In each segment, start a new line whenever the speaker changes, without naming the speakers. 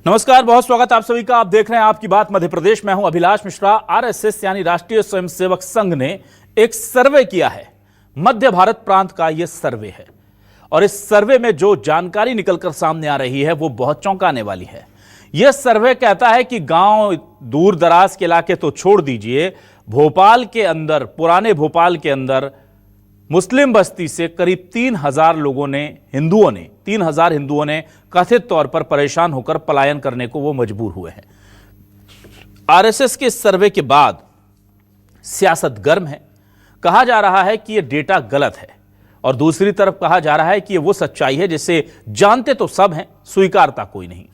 नमस्कार, बहुत स्वागत आप सभी का। आप देख रहे हैं आपकी बात मध्य प्रदेश। मैं हूं अभिलाष मिश्रा। आरएसएस यानी राष्ट्रीय स्वयंसेवक संघ ने एक सर्वे किया है। मध्य भारत प्रांत का यह सर्वे है और इस सर्वे में जो जानकारी निकलकर सामने आ रही है वो बहुत चौंकाने वाली है। यह सर्वे कहता है कि गांव, दूर दराज के इलाके तो छोड़ दीजिए, भोपाल के अंदर, पुराने भोपाल के अंदर मुस्लिम बस्ती से करीब 3,000 हिंदुओं ने कथित तौर पर परेशान होकर पलायन करने को वो मजबूर हुए हैं। आरएसएस के सर्वे के बाद सियासत गर्म है। कहा जा रहा है कि यह डेटा गलत है और दूसरी तरफ कहा जा रहा है कि यह वो सच्चाई है जिसे जानते तो सब हैं, स्वीकारता कोई नहीं।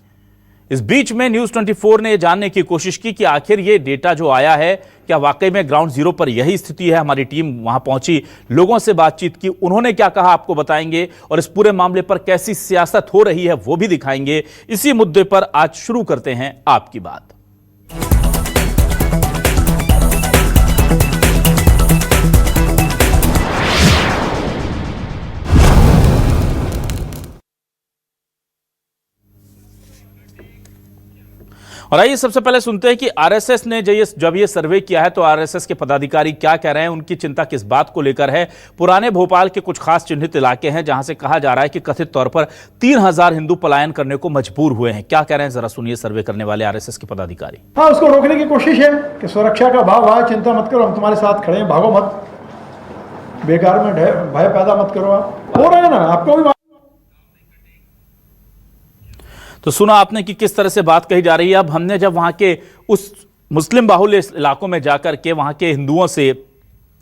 इस बीच में न्यूज 24 ने यह जानने की कोशिश की कि आखिर ये डेटा जो आया है क्या वाकई में ग्राउंड जीरो पर यही स्थिति है। हमारी टीम वहां पहुंची, लोगों से बातचीत की, उन्होंने क्या कहा आपको बताएंगे और इस पूरे मामले पर कैसी सियासत हो रही है वो भी दिखाएंगे। इसी मुद्दे पर आज शुरू करते हैं आपकी बात। और आइए सबसे पहले सुनते हैं कि आरएसएस ने जब ये सर्वे किया है तो आरएसएस के पदाधिकारी क्या कह रहे हैं, उनकी चिंता किस बात को लेकर है। पुराने भोपाल के कुछ खास चिन्हित इलाके हैं जहां से कहा जा रहा है कि कथित तौर पर 3,000 हिंदू पलायन करने को मजबूर हुए हैं। क्या कह रहे हैं जरा सुनिए सर्वे करने वाले आरएसएस के पदाधिकारी।
हाँ, उसको रोकने की कोशिश है कि सुरक्षा का भाव है, चिंता मत करो, हम तुम्हारे साथ खड़े हैं, भागो मत, बेकार में भय पैदा मत करो। आप हो रहा है ना, आपको भी।
तो सुना आपने कि किस तरह से बात कही जा रही है। अब हमने जब वहां के उस मुस्लिम बाहुल्य इलाकों में जाकर के वहां के हिंदुओं से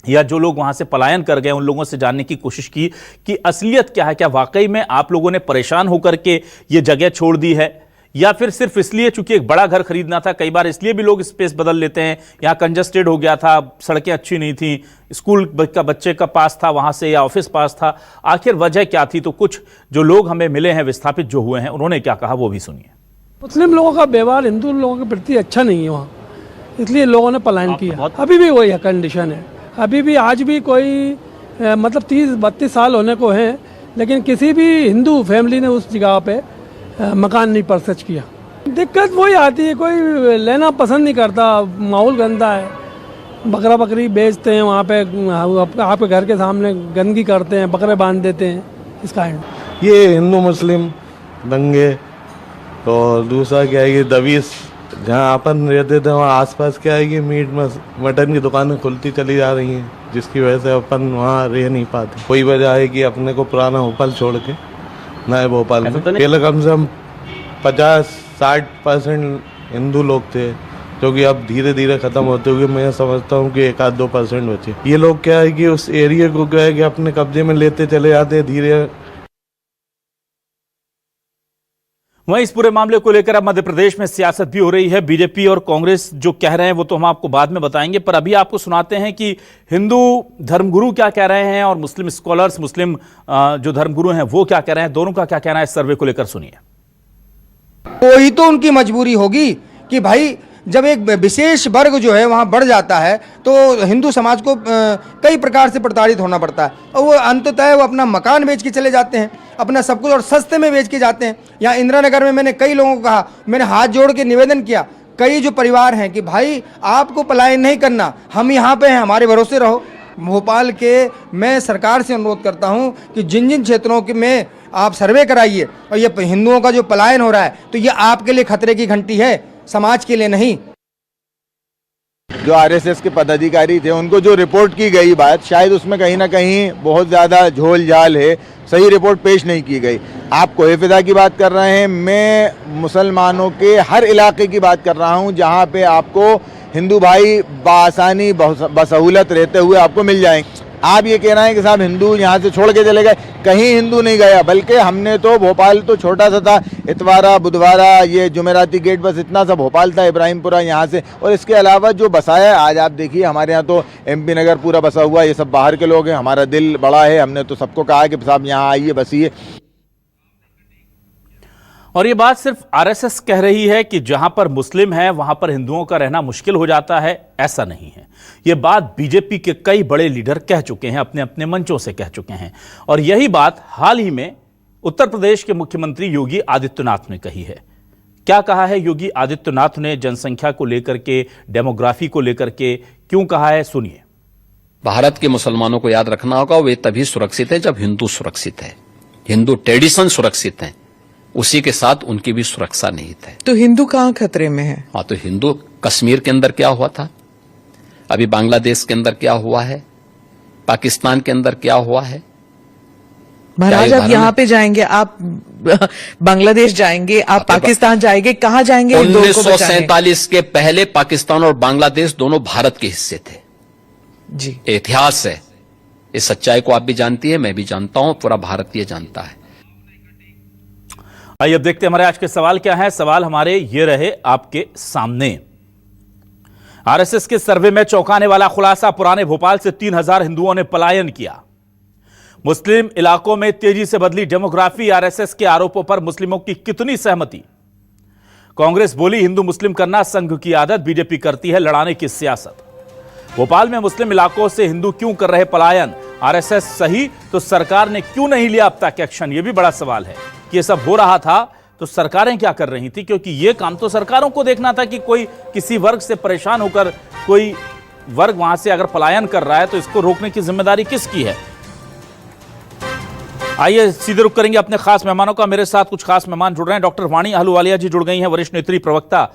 या जो लोग वहां से पलायन कर गए उन लोगों से जानने की कोशिश की कि असलियत क्या है, क्या वाकई में आप लोगों ने परेशान होकर के ये जगह छोड़ दी है या फिर सिर्फ इसलिए चूंकि एक बड़ा घर खरीदना था। कई बार इसलिए भी लोग स्पेस बदल लेते हैं, यहाँ कंजस्टेड हो गया था, सड़कें अच्छी नहीं थी, स्कूल का बच्चे का पास था वहां से या ऑफिस पास था, आखिर वजह क्या थी। तो कुछ जो लोग हमें मिले हैं, विस्थापित जो हुए हैं, उन्होंने क्या कहा वो भी सुनिए।
मुस्लिम लोगों का व्यवहार हिंदू लोगों के प्रति अच्छा नहीं है वहाँ, इसलिए लोगों ने पलायन किया। अभी भी वही कंडीशन है, अभी भी आज भी कोई मतलब 30-32 साल होने को है, लेकिन किसी भी हिंदू फैमिली ने उस जगह पे मकान नहीं परचेज किया। दिक्कत वही आती है, कोई लेना पसंद नहीं करता, माहौल गंदा है, बकरा बकरी बेचते हैं वहाँ पे, आपके घर के सामने गंदगी करते हैं, बकरे बांध देते हैं, इस काइंड।
ये हिंदू मुस्लिम दंगे और दूसरा क्या है, ये दबीस जहाँ अपन रहते थे वहाँ आसपास क्या है कि मीट मटन की दुकानें खुलती चली जा रही हैं, जिसकी वजह से अपन वहाँ रह नहीं पाते। कोई वजह है कि अपने को पुराना भोपाल छोड़ के नए भोपाल में पहले कम से कम 50-60% हिंदू लोग थे, जो कि अब धीरे धीरे खत्म होते हुए मैं समझता हूँ कि 1-2% बचे। ये लोग क्या है कि उस एरिया को क्या है कि अपने कब्जे में लेते चले जाते हैं धीरे।
वहीं इस पूरे मामले को लेकर अब मध्य प्रदेश में सियासत भी हो रही है। बीजेपी और कांग्रेस जो कह रहे हैं वो तो हम आपको बाद में बताएंगे, पर अभी आपको सुनाते हैं कि हिंदू धर्मगुरु क्या कह रहे हैं और मुस्लिम स्कॉलर्स, मुस्लिम जो धर्मगुरु हैं वो क्या कह रहे हैं। दोनों का क्या कहना है इस सर्वे को लेकर सुनिए।
कोई तो उनकी मजबूरी होगी कि भाई जब एक विशेष वर्ग जो है वहाँ बढ़ जाता है तो हिंदू समाज को कई प्रकार से प्रताड़ित होना पड़ता है और वो अंततः वो अपना मकान बेच के चले जाते हैं, अपना सब कुछ और सस्ते में बेच के जाते हैं। यहाँ इंदिरा नगर में मैंने कई लोगों को कहा, मैंने हाथ जोड़ के निवेदन किया, कई जो परिवार हैं कि भाई आपको पलायन नहीं करना, हम यहाँ पे हैं, हमारे भरोसे रहो। भोपाल के मैं सरकार से अनुरोध करता हूँ कि जिन जिन क्षेत्रों के में आप सर्वे कराइए और ये हिंदुओं का जो पलायन हो रहा है तो ये आपके लिए खतरे की घंटी है, समाज के लिए नहीं।
जो आरएसएस के पदाधिकारी थे उनको जो रिपोर्ट की गई बात, शायद उसमें कहीं ना कहीं बहुत ज़्यादा झोल झाल है, सही रिपोर्ट पेश नहीं की गई। आप कोहे फिदा की बात कर रहे हैं, मैं मुसलमानों के हर इलाके की बात कर रहा हूं जहां पे आपको हिंदू भाई बआसानी बसहूलत रहते हुए आपको मिल जाएंगे। आप ये कह रहे हैं कि साहब हिंदू यहाँ से छोड़ के चले गए, कहीं हिंदू नहीं गया, बल्कि हमने तो भोपाल तो छोटा सा था, इतवारा बुधवारा ये जुमेराती गेट बस इतना सा भोपाल था, इब्राहिमपुरा यहाँ से, और इसके अलावा जो बसाया आज आप देखिए हमारे यहाँ तो एमपी नगर पूरा बसा हुआ, ये सब बाहर के लोग हैं। हमारा दिल बड़ा है, हमने तो सबको कहा कि साहब यहाँ आइए बसिए।
और ये बात सिर्फ आरएसएस कह रही है कि जहां पर मुस्लिम हैं वहां पर हिंदुओं का रहना मुश्किल हो जाता है, ऐसा नहीं है। ये बात बीजेपी के कई बड़े लीडर कह चुके हैं, अपने अपने मंचों से कह चुके हैं। और यही बात हाल ही में उत्तर प्रदेश के मुख्यमंत्री योगी आदित्यनाथ ने कही है। क्या कहा है योगी आदित्यनाथ ने जनसंख्या को लेकर के, डेमोग्राफी को लेकर के, क्यों कहा है, सुनिए।
भारत के मुसलमानों को याद रखना होगा, वे तभी सुरक्षित है जब हिंदू सुरक्षित है, हिंदू ट्रेडिशन सुरक्षित है, उसी के साथ उनकी भी सुरक्षा निहित है।
तो हिंदू कहाँ खतरे में है?
हाँ, तो हिंदू कश्मीर के अंदर क्या हुआ था, अभी बांग्लादेश के अंदर क्या हुआ है, पाकिस्तान के अंदर क्या हुआ है।
महाराज आप यहाँ पे जाएंगे, आप बांग्लादेश जाएंगे, आप पाकिस्तान जाएंगे, कहाँ जाएंगे?
1947 के पहले पाकिस्तान और बांग्लादेश दोनों भारत के हिस्से थे
जी।
इतिहास है, इस सच्चाई को आप भी जानती है, मैं भी जानता हूं, पूरा भारतीय जानता है।
आइए अब देखते हैं हमारे आज के सवाल क्या है। सवाल हमारे ये रहे आपके सामने। आरएसएस के सर्वे में चौंकाने वाला खुलासा, पुराने भोपाल से 3000 हिंदुओं ने पलायन किया। मुस्लिम इलाकों में तेजी से बदली डेमोग्राफी, आरएसएस के आरोपों पर मुस्लिमों की कितनी सहमति। कांग्रेस बोली हिंदू मुस्लिम करना संघ की आदत, बीजेपी करती है लड़ाने की सियासत। भोपाल में मुस्लिम इलाकों से हिंदू क्यों कर रहे पलायन, आरएसएस सही तो सरकार ने क्यों नहीं लिया अब तक एक्शन। यह भी बड़ा सवाल है कि यह सब हो रहा था तो सरकारें क्या कर रही थी, क्योंकि यह काम तो सरकारों को देखना था कि कोई किसी वर्ग से परेशान होकर कोई वर्ग वहां से अगर पलायन कर रहा है तो इसको रोकने की जिम्मेदारी किसकी है। आइए सीधे रुख करेंगे अपने खास मेहमानों का। मेरे साथ कुछ खास मेहमान जुड़ रहे हैं। डॉक्टर वाणी अहलूवालिया जी जुड़ गई हैं, वरिष्ठ नेत्री प्रवक्ता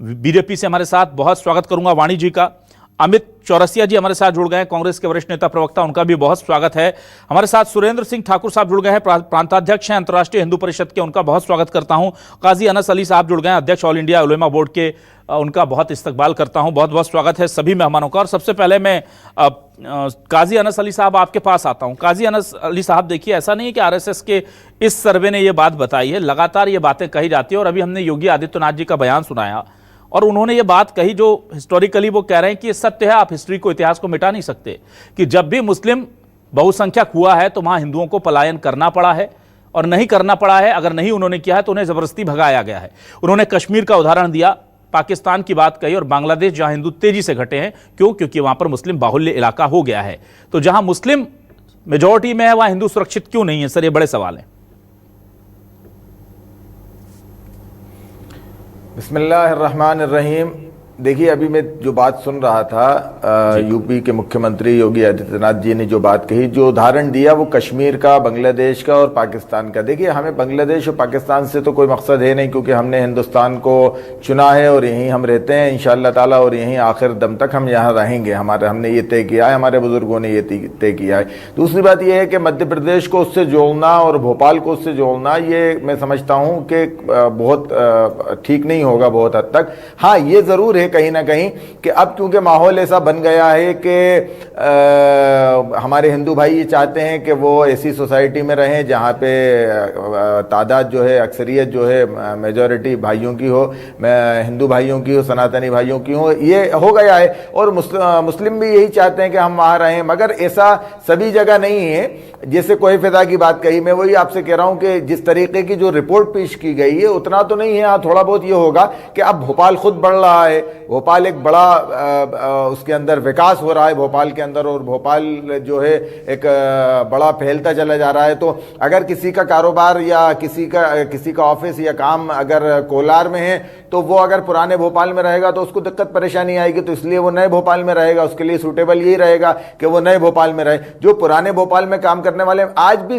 बीजेपी से हमारे साथ। बहुत स्वागत करूंगा वाणी जी का। अमित चौरसिया जी हमारे साथ जुड़ गए हैं, कांग्रेस के वरिष्ठ नेता प्रवक्ता, उनका भी बहुत स्वागत है। हमारे साथ सुरेंद्र सिंह ठाकुर साहब जुड़ गए हैं, प्रांताध्यक्ष हैं अंतर्राष्ट्रीय हिंदू परिषद के, उनका बहुत स्वागत करता हूं। काजी अनस अली साहब जुड़ गए हैं, अध्यक्ष ऑल इंडिया उलेमा बोर्ड के, उनका बहुत इस्तकबाल करता हूं। बहुत बहुत स्वागत है सभी मेहमानों का। और सबसे पहले मैं काजी अनस अली साहब आपके पास आता हूं। काजी अनस अली साहब, देखिए ऐसा नहीं है कि आरएसएस के इस सर्वे ने यह बात बताई है, लगातार ये बातें कही जाती है। और अभी हमने योगी आदित्यनाथ जी का बयान सुनाया और उन्होंने ये बात कही जो हिस्टोरिकली वो कह रहे हैं कि ये सत्य है, आप हिस्ट्री को, इतिहास को मिटा नहीं सकते, कि जब भी मुस्लिम बहुसंख्यक हुआ है तो वहां हिंदुओं को पलायन करना पड़ा है और नहीं करना पड़ा है। अगर नहीं उन्होंने किया है तो उन्हें जबरदस्ती भगाया गया है। उन्होंने कश्मीर का उदाहरण दिया, पाकिस्तान की बात कही और बांग्लादेश जहां हिंदू तेजी से घटे हैं। क्यों? क्योंकि वहां पर मुस्लिम बाहुल्य इलाका हो गया है। तो जहां मुस्लिम मेजॉरिटी में है वहां हिंदू सुरक्षित क्यों नहीं है? सर ये बड़े सवाल हैं।
बिस्मिल्लाहिर्रहमानिर्रहीम। देखिए, अभी मैं जो बात सुन रहा था, यूपी के मुख्यमंत्री योगी आदित्यनाथ जी ने जो बात कही, जो उदाहरण दिया वो कश्मीर का, बांग्लादेश का और पाकिस्तान का। देखिए, हमें बांग्लादेश और पाकिस्तान से तो कोई मकसद है नहीं, क्योंकि हमने हिंदुस्तान को चुना है और यहीं हम रहते हैं इंशाअल्लाह ताला, और यहीं आखिर दम तक हम यहाँ रहेंगे। हमने ये तय किया है, हमारे बुजुर्गों ने ये तय किया है। दूसरी बात यह है कि मध्य प्रदेश को उससे जोड़ना और भोपाल को उससे जोड़ना, ये मैं समझता हूँ कि बहुत ठीक नहीं होगा बहुत हद तक। हाँ, ये ज़रूर है कहीं ना कहीं कि अब क्योंकि माहौल ऐसा बन गया है कि हमारे हिंदू भाई ये चाहते हैं कि वो ऐसी सोसाइटी में रहें जहाँ पे तादाद जो है, अक्सरियत जो है मेजॉरिटी भाइयों की हो, हिंदू भाइयों की हो, सनातनी भाइयों की हो। ये हो गया है और मुस्लिम भी यही चाहते हैं कि हम वहाँ रहें, मगर ऐसा सभी जगह नहीं है। जैसे कोई फिदा की बात कही, मैं वही आपसे कह रहा हूँ कि जिस तरीके की जो रिपोर्ट पेश की गई है उतना तो नहीं है। हाँ, थोड़ा बहुत ये होगा कि अब भोपाल खुद बढ़ रहा है, भोपाल एक बड़ा उसके अंदर विकास हो रहा है भोपाल के अंदर, और भोपाल जो है एक बड़ा फैलता चला जा रहा है। तो अगर किसी का कारोबार या किसी का ऑफिस या काम अगर कोलार में है, तो वो अगर पुराने भोपाल में रहेगा तो उसको दिक्कत परेशानी आएगी, तो इसलिए वो नए भोपाल में रहेगा। उसके लिए सूटेबल यही रहेगा कि वो नए भोपाल में रहे। जो पुराने भोपाल में काम करने वाले, आज भी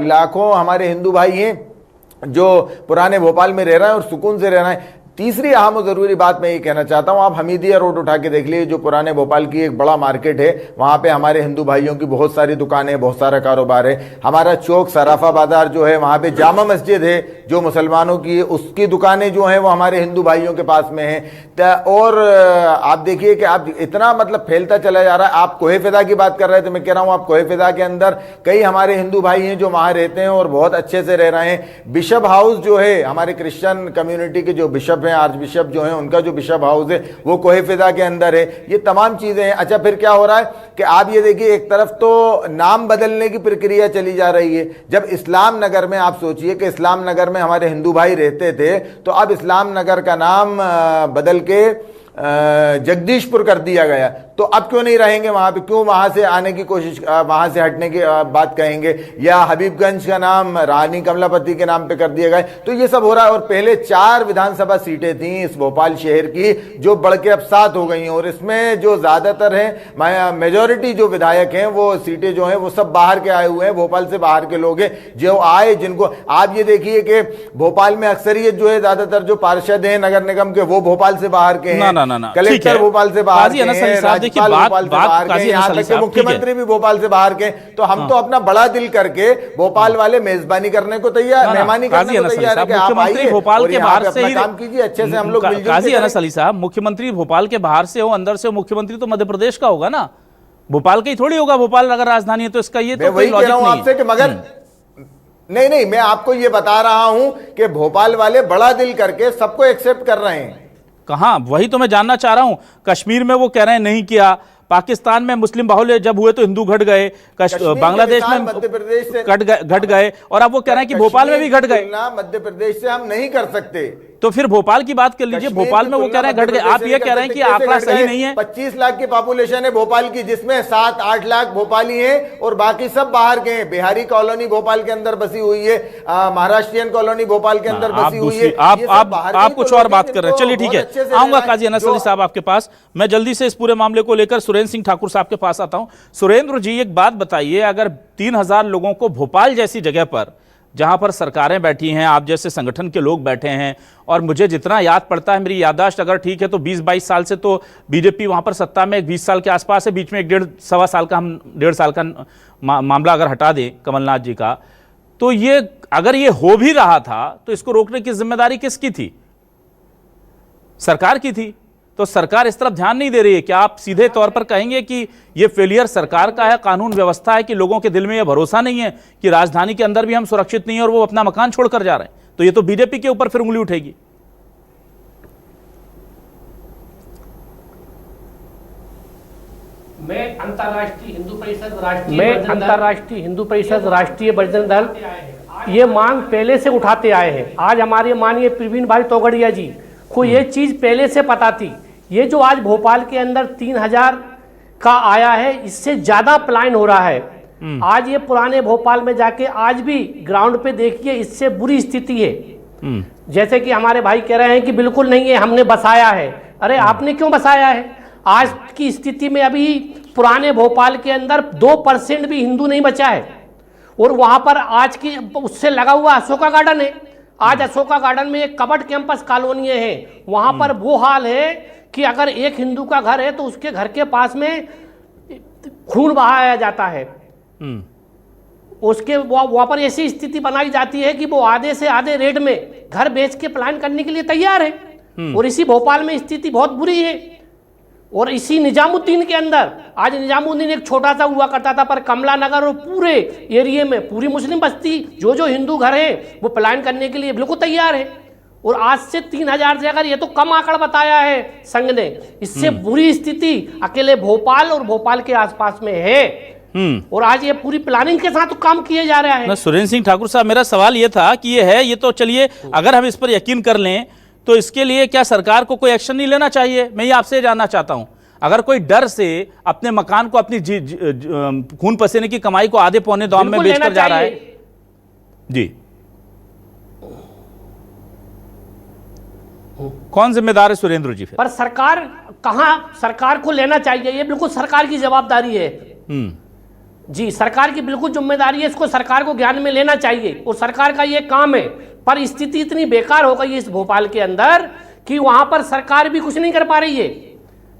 लाखों हमारे हिंदू भाई हैं जो पुराने भोपाल में रह रहे हैं और सुकून से रह रहे हैं। तीसरी अहम और ज़रूरी बात मैं ये कहना चाहता हूँ, आप हमीदिया रोड उठा के देख लीजिए, जो पुराने भोपाल की एक बड़ा मार्केट है, वहाँ पे हमारे हिंदू भाइयों की बहुत सारी दुकानें, बहुत सारा कारोबार है। हमारा चौक सराफा बाजार जो है, वहाँ पे जामा मस्जिद है जो मुसलमानों की, उसकी दुकानें जो हैं वो हमारे हिंदू भाइयों के पास में हैं। और आप देखिए कि आप इतना मतलब फैलता चला जा रहा है। आप कोहे फिदा की बात कर रहे थे, मैं कह रहा हूँ आप कोहे फिदा के अंदर कई हमारे हिंदू भाई हैं जो वहाँ रहते हैं और बहुत अच्छे से रह रहे हैं। बिशप हाउस जो है, हमारे क्रिश्चियन कम्युनिटी के जो बिशप हैं, आर्च बिशप जो हैं उनका जो बिशप हाउस है वो कोहे फिजा के अंदर है, ये तमाम चीज़ें हैं। अच्छा फिर क्या हो रहा है कि आप ये देखिए, एक तरफ तो नाम बदलने की प्रक्रिया चली जा रही है। जब इस्लाम नगर में, आप सोचिए कि इस्लाम नगर में हमारे हिंदू भाई रहते थे, तो अब इस्लाम नगर का नाम बदल के जगदीशपुर कर दिया गया, तो अब क्यों नहीं रहेंगे वहां पे? क्यों वहां से आने की कोशिश, वहां से हटने की बात कहेंगे? या हबीबगंज का नाम रानी कमलापति के नाम पे कर दिया गया। तो ये सब हो रहा है। और पहले 4 विधानसभा सीटें थी इस भोपाल शहर की, जो बढ़ के अब 7 हो गई हैं। और इसमें जो ज्यादातर है, मेजोरिटी जो विधायक हैं, वो सीटें जो हैं वो सब बाहर के आए हुए हैं, भोपाल से बाहर के लोग हैं जो आए, जिनको आप ये देखिए कि भोपाल में अक्सरियत जो है, ज्यादातर जो पार्षद हैं नगर निगम के, वो भोपाल से बाहर के हैं, कलेक्टर भोपाल से बाहर के हैं, मुख्यमंत्री भी भोपाल से बाहर के। तो हम तो अपना बड़ा दिल करके भोपाल वाले मेजबानी करने को तैयार, मेहमानी करने को तैयार है कि आप आइए
भोपाल के बाहर से ही
काम कीजिए, अच्छे से हम लोग मिलजुल के
काजी अनस अली साहब, मुख्यमंत्री भोपाल के बाहर से हो, अंदर से हो, मुख्यमंत्री तो मध्य प्रदेश का होगा ना, भोपाल का ही थोड़ी होगा। भोपाल अगर राजधानी है तो इसका ये तो
वही कह रहा हूं आपसे कि मगर नहीं, मैं आपको ये बता रहा हूं कि भोपाल वाले बड़ा दिल करके सबको एक्सेप्ट कर रहे हैं।
कहां? वही तो मैं जानना चाह रहा हूं। कश्मीर में वो कह रहे हैं नहीं किया, पाकिस्तान में मुस्लिम बाहुल्य जब हुए तो हिंदू घट गए, बांग्लादेश में
मध्य प्रदेश से
घट गए, और अब वो कह रहे हैं कि भोपाल में भी घट गए।
मध्य प्रदेश से हम नहीं कर सकते।
तो फिर भोपाल की बात कर लीजिए, भोपाल में वो कह रहे हैं घट गए, आप ये कह रहे हैं कि आंकड़ा सही नहीं है।
25 लाख की पॉपुलेशन है भोपाल की, जिसमें 7-8 लाख भोपाली हैं और बाकी सब बाहर के हैं। बिहारी कॉलोनी भोपाल के अंदर बसी हुई है, महाराष्ट्रियन कॉलोनी भोपाल के अंदर बसी हुई है।
आप कुछ और बात कर रहे हैं, चलिए ठीक है, आऊंगा काजी अनस अली साहब आपके पास। मैं जल्दी से इस पूरे मामले को लेकर सुरेंद्र सिंह ठाकुर साहब के पास आता हूं। सुरेंद्र जी, एक बात बताइए, अगर 3000 लोगों को भोपाल जैसी जगह पर, जहां पर सरकारें बैठी हैं, आप जैसे संगठन के लोग बैठे हैं, और मुझे जितना याद पड़ता है, मेरी याददाश्त अगर ठीक है तो 20-22 साल से तो बीजेपी वहां पर सत्ता में 20 साल के आसपास है, बीच में एक 1.5-1.25 साल का, हम 1.5 साल का मामला अगर हटा दें कमलनाथ जी का, तो ये अगर ये हो भी रहा था तो इसको रोकने की जिम्मेदारी किसकी थी? सरकार की थी। तो सरकार इस तरफ ध्यान नहीं दे रही है। क्या आप सीधे तौर पर कहेंगे कि ये फेलियर सरकार का है, कानून व्यवस्था है, कि लोगों के दिल में ये भरोसा नहीं है कि राजधानी के अंदर भी हम सुरक्षित नहीं है और वो अपना मकान छोड़कर जा रहे हैं? तो ये तो बीजेपी के ऊपर फिर उंगली उठेगी।
मैं अंतर्राष्ट्रीय हिंदू परिषद राष्ट्रीय बजरंग दल ये मांग पहले से उठाते आए हैं। आज हमारे माननीय प्रवीण भाई तोगड़िया जी को ये चीज पहले से पता थी। ये जो आज भोपाल के अंदर 3000 का आया है, इससे ज्यादा पलायन हो रहा है। आज ये पुराने भोपाल में जाके आज भी ग्राउंड पे देखिए, इससे बुरी स्थिति है। जैसे कि हमारे भाई कह रहे हैं कि बिल्कुल नहीं है, हमने बसाया है। अरे आपने क्यों बसाया है? आज की स्थिति में अभी पुराने भोपाल के अंदर 2% भी हिंदू नहीं बचा है। और वहां पर आज की उससे लगा हुआ अशोका गार्डन है। आज अशोका गार्डन में एक कबट कैंपस कॉलोनी है, वहां पर वो हाल है कि अगर एक हिंदू का घर है तो उसके घर के पास में खून बहाया जाता है। उसके वहां पर ऐसी स्थिति बनाई जाती है कि वो आधे से आधे रेट में घर बेच के प्लान करने के लिए तैयार है। और इसी भोपाल में स्थिति बहुत बुरी है। और इसी निजामुद्दीन के अंदर, आज निजामुद्दीन एक छोटा सा हुआ करता था, पर कमला नगर और पूरे एरिया में पूरी मुस्लिम बस्ती, जो हिंदू घर है वो प्लान करने के लिए बिल्कुल तैयार है। और आज से 3000 से, अगर ये तो कम आंकड़ा बताया है संघ ने, इससे बुरी स्थिति अकेले भोपाल और भोपाल के आसपास में है। और आज ये पूरी प्लानिंग के साथ काम किए जा रहा है।
सुरेंद्र सिंह ठाकुर साहब, मेरा सवाल ये था कि ये है, ये तो चलिए अगर हम इस पर यकीन कर लें तो इसके लिए क्या सरकार को कोई एक्शन नहीं लेना चाहिए? मैं ये आपसे जानना चाहता हूं। अगर कोई डर से अपने मकान को, अपनी खून पसीने की कमाई को आधे पौने दाम में बेचकर जा रहा है, जी, कौन जिम्मेदार है सुरेंद्र जी? फिर
पर सरकार सरकार को लेना चाहिए, ये बिल्कुल सरकार की जवाबदारी है। जी, सरकार की बिल्कुल जिम्मेदारी है, इसको सरकार को ज्ञान में लेना चाहिए और सरकार का ये काम है। पर स्थिति इतनी बेकार हो गई है इस भोपाल के अंदर कि वहां पर सरकार भी कुछ नहीं कर पा रही है।